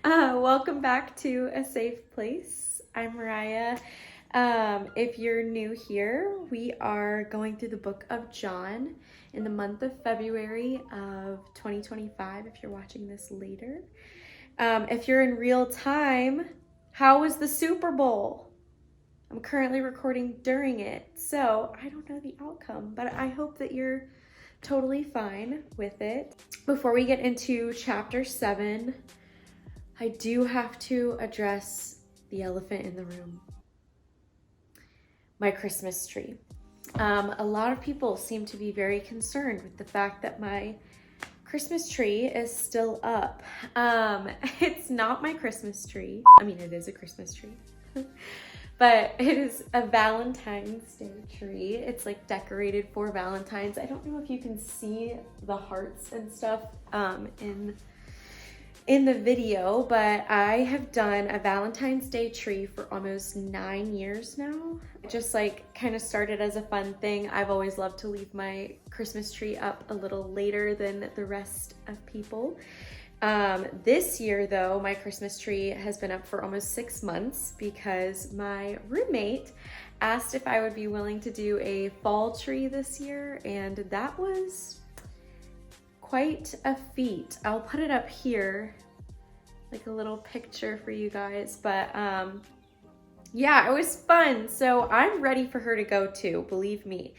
Welcome back to A Safe Place. I'm Mariah. If you're new here, we are going through the book of John in the month of February of 2025, if you're watching this later. If you're in real time, how was the Super Bowl? I'm currently recording during it, so I don't know the outcome, but I hope that you're totally fine with it. Before we get into chapter 7, I do have to address the elephant in the room. My Christmas tree. A lot of people seem to be very concerned with the fact that my Christmas tree is still up. It's not my Christmas tree. I mean, it is a Christmas tree. But it is a Valentine's Day tree. It's like decorated for Valentine's. I don't know if you can see the hearts and stuff in the video, but I have done a Valentine's Day tree for almost 9 years now. It just like kind of started as a fun thing. I've always loved to leave my Christmas tree up a little later than the rest of people. This year though, my Christmas tree has been up for almost 6 months because my roommate asked if I would be willing to do a fall tree this year, and that was quite a feat. I'll put it up here, like a little picture for you guys, but yeah, it was fun. So I'm ready for her to go too, believe me.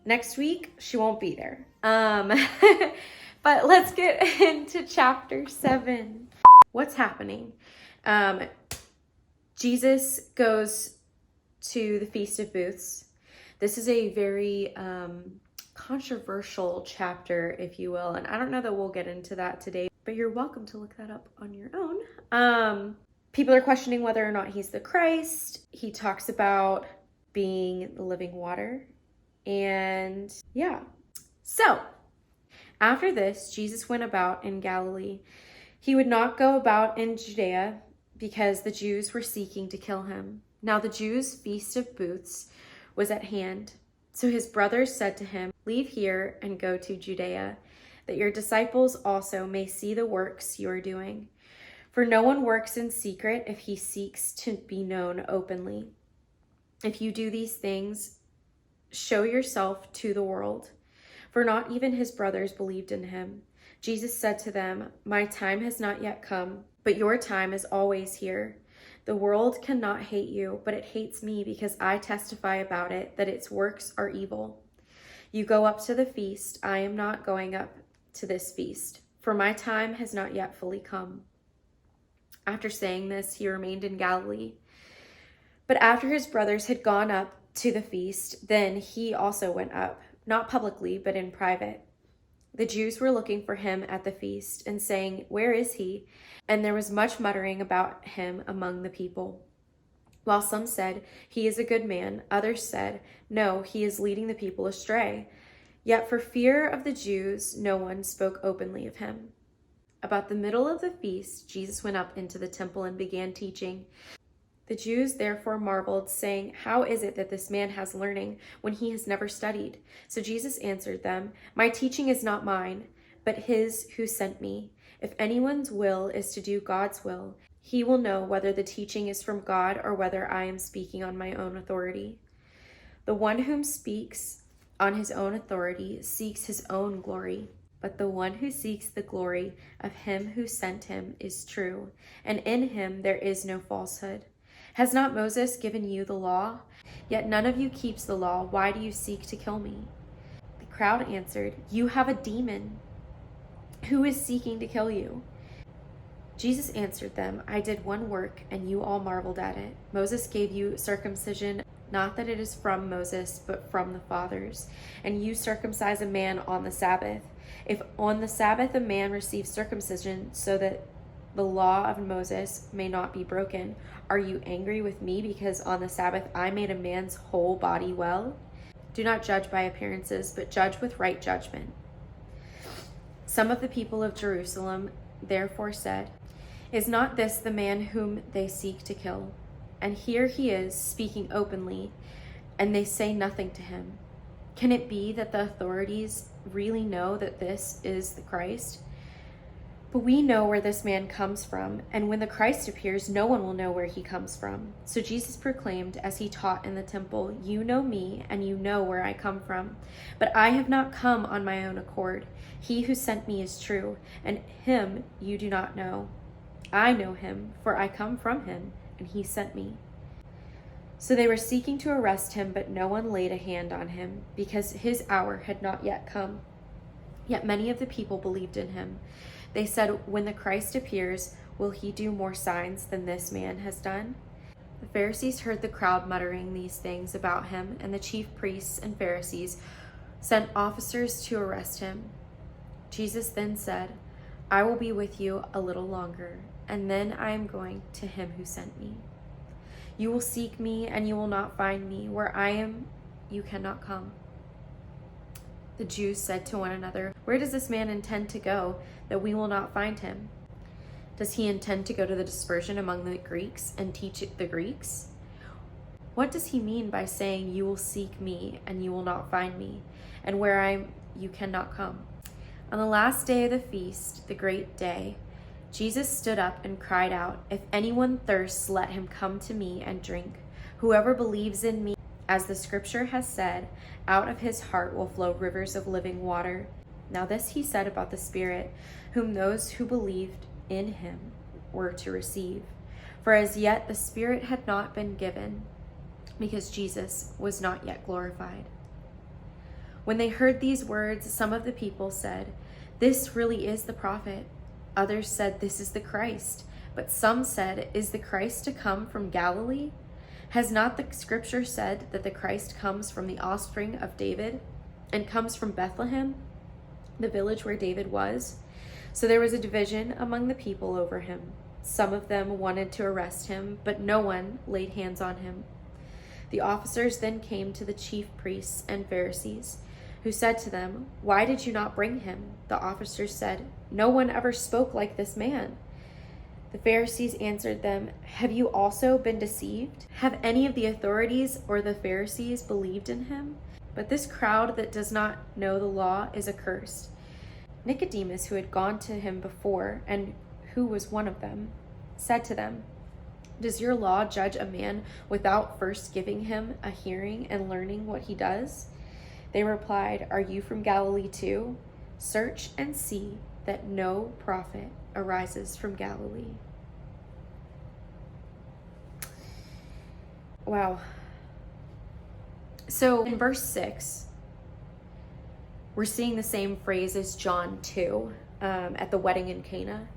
Next week, she won't be there. But let's get into chapter 7. What's happening? Jesus goes to the Feast of Booths. This is a very controversial chapter, if you will, and I don't know that we'll get into that today, but you're welcome to look that up on your own. People are questioning whether or not he's the Christ. He talks about being the living water, and yeah. So after this, Jesus went about in Galilee. He would not go about in Judea because the Jews were seeking to kill him. Now the Jews' Feast of Booths was at hand. So his brothers said to him, "Leave here and go to Judea, that your disciples also may see the works you are doing. For no one works in secret if he seeks to be known openly. If you do these things, show yourself to the world." For not even his brothers believed in him. Jesus said to them, "My time has not yet come, but your time is always here. The world cannot hate you, but it hates me because I testify about it that its works are evil. You go up to the feast. I am not going up to this feast, for my time has not yet fully come." After saying this, he remained in Galilee. But after his brothers had gone up to the feast, then he also went up. Not publicly, but in private. The Jews were looking for him at the feast and saying, "Where is he?" And there was much muttering about him among the people. While some said, "He is a good man," others said, "No, he is leading the people astray." Yet for fear of the Jews, no one spoke openly of him. About the middle of the feast, Jesus went up into the temple and began teaching. The Jews therefore marveled, saying, "How is it that this man has learning when he has never studied?" So Jesus answered them, "My teaching is not mine, but his who sent me. If anyone's will is to do God's will, he will know whether the teaching is from God or whether I am speaking on my own authority. The one whom speaks on his own authority seeks his own glory, but the one who seeks the glory of him who sent him is true, and in him there is no falsehood. Has not Moses given you the law? Yet none of you keeps the law. Why do you seek to kill me?" The crowd answered, "You have a demon. Who is seeking to kill you?" Jesus answered them, "I did one work, and you all marveled at it. Moses gave you circumcision, not that it is from Moses, but from the fathers. And you circumcise a man on the Sabbath. If on the Sabbath a man receives circumcision so that the law of Moses may not be broken, are you angry with me because on the Sabbath I made a man's whole body well? Do not judge by appearances, but judge with right judgment." Some of the people of Jerusalem therefore said, "Is not this the man whom they seek to kill? And here he is speaking openly, and they say nothing to him. Can it be that the authorities really know that this is the Christ?" But we know where this man comes from, and when the Christ appears, no one will know where he comes from." So Jesus proclaimed as he taught in the temple, "You know me, and you know where I come from. But I have not come on my own accord. He who sent me is true, and him you do not know. I know him, for I come from him, and he sent me." So they were seeking to arrest him, but no one laid a hand on him, because his hour had not yet come. Yet many of the people believed in him. They said, "When the Christ appears, will he do more signs than this man has done?" The Pharisees heard the crowd muttering these things about him, and the chief priests and Pharisees sent officers to arrest him. Jesus then said, "I will be with you a little longer, and then I am going to him who sent me. You will seek me, and you will not find me. Where I am, you cannot come." The Jews said to one another, "Where does this man intend to go, that we will not find him? Does he intend to go to the dispersion among the Greeks and teach the Greeks? What does he mean by saying, 'You will seek me, and you will not find me, and where I am, you cannot come'?" On the last day of the feast, the great day, Jesus stood up and cried out, "If anyone thirsts, let him come to me and drink. Whoever believes in me, as the scripture has said, out of his heart will flow rivers of living water." Now this he said about the Spirit, whom those who believed in him were to receive. For as yet the Spirit had not been given, because Jesus was not yet glorified. When they heard these words, some of the people said, "This really is the prophet." Others said, "This is the Christ." But some said, "Is the Christ to come from Galilee? Has not the scripture said that the Christ comes from the offspring of David and comes from Bethlehem, the village where David was?" So there was a division among the people over him. Some of them wanted to arrest him, but no one laid hands on him. The officers then came to the chief priests and Pharisees, who said to them, "Why did you not bring him?" The officers said, "No one ever spoke like this man." The Pharisees answered them, "Have you also been deceived? Have any of the authorities or the Pharisees believed in him? But this crowd that does not know the law is accursed." Nicodemus, who had gone to him before, and who was one of them, said to them, "Does your law judge a man without first giving him a hearing and learning what he does?" They replied, "Are you from Galilee too? Search and see that no prophet arises from Galilee." Wow. So in verse 6, we're seeing the same phrase as John 2 at the wedding in Cana.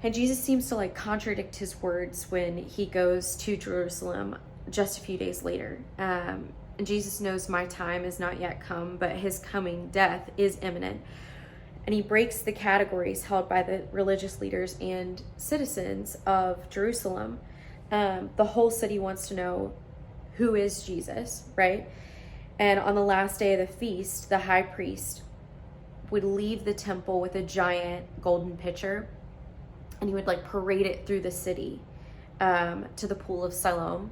And Jesus seems to contradict his words when he goes to Jerusalem just a few days later. And Jesus knows my time is not yet come, but his coming death is imminent. And he breaks the categories held by the religious leaders and citizens of Jerusalem. The whole city wants to know, who is Jesus, right? And on the last day of the feast, the high priest would leave the temple with a giant golden pitcher, and he would parade it through the city to the pool of Siloam,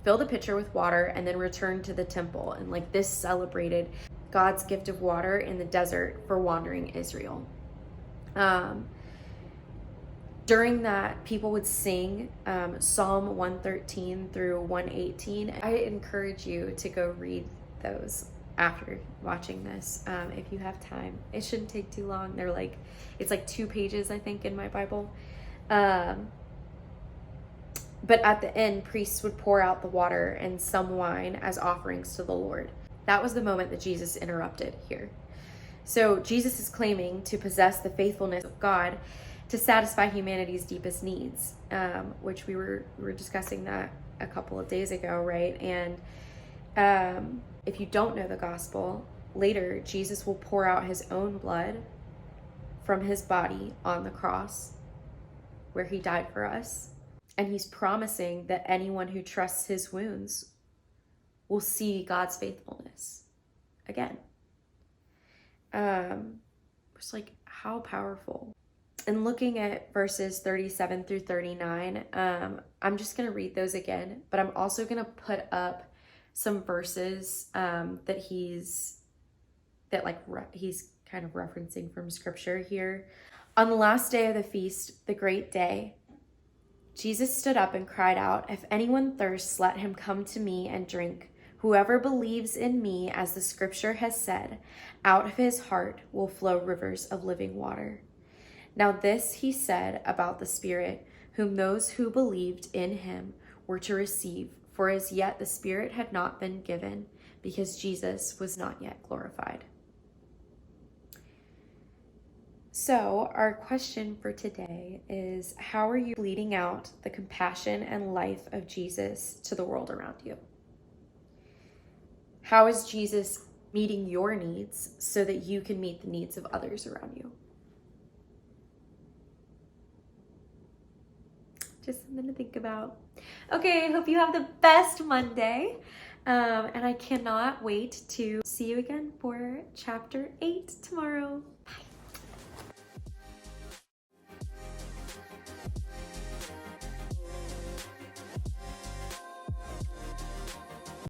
fill the pitcher with water, and then return to the temple. And this celebrated God's gift of water in the desert for wandering Israel. During that, people would sing Psalm 113 through 118. I encourage you to go read those after watching this, if you have time. It shouldn't take too long. It's 2 pages, I think, in my Bible. But at the end, priests would pour out the water and some wine as offerings to the Lord. That was the moment that Jesus interrupted here. So Jesus is claiming to possess the faithfulness of God to satisfy humanity's deepest needs, which we were discussing that a couple of days ago, right? And if you don't know the gospel, later Jesus will pour out his own blood from his body on the cross where he died for us. And he's promising that anyone who trusts his wounds will see God's faithfulness again. It's how powerful. And looking at verses 37 through 39, I'm just going to read those again, but I'm also going to put up some verses that that he's kind of referencing from scripture here. On the last day of the feast, the great day, Jesus stood up and cried out, "If anyone thirsts, let him come to me and drink. Whoever believes in me, as the scripture has said, out of his heart will flow rivers of living water." Now this he said about the Spirit, whom those who believed in him were to receive, for as yet the Spirit had not been given, because Jesus was not yet glorified. So our question for today is, how are you bleeding out the compassion and life of Jesus to the world around you? How is Jesus meeting your needs so that you can meet the needs of others around you? Just something to think about. Okay, I hope you have the best Monday. And I cannot wait to see you again for chapter 8 tomorrow. Bye.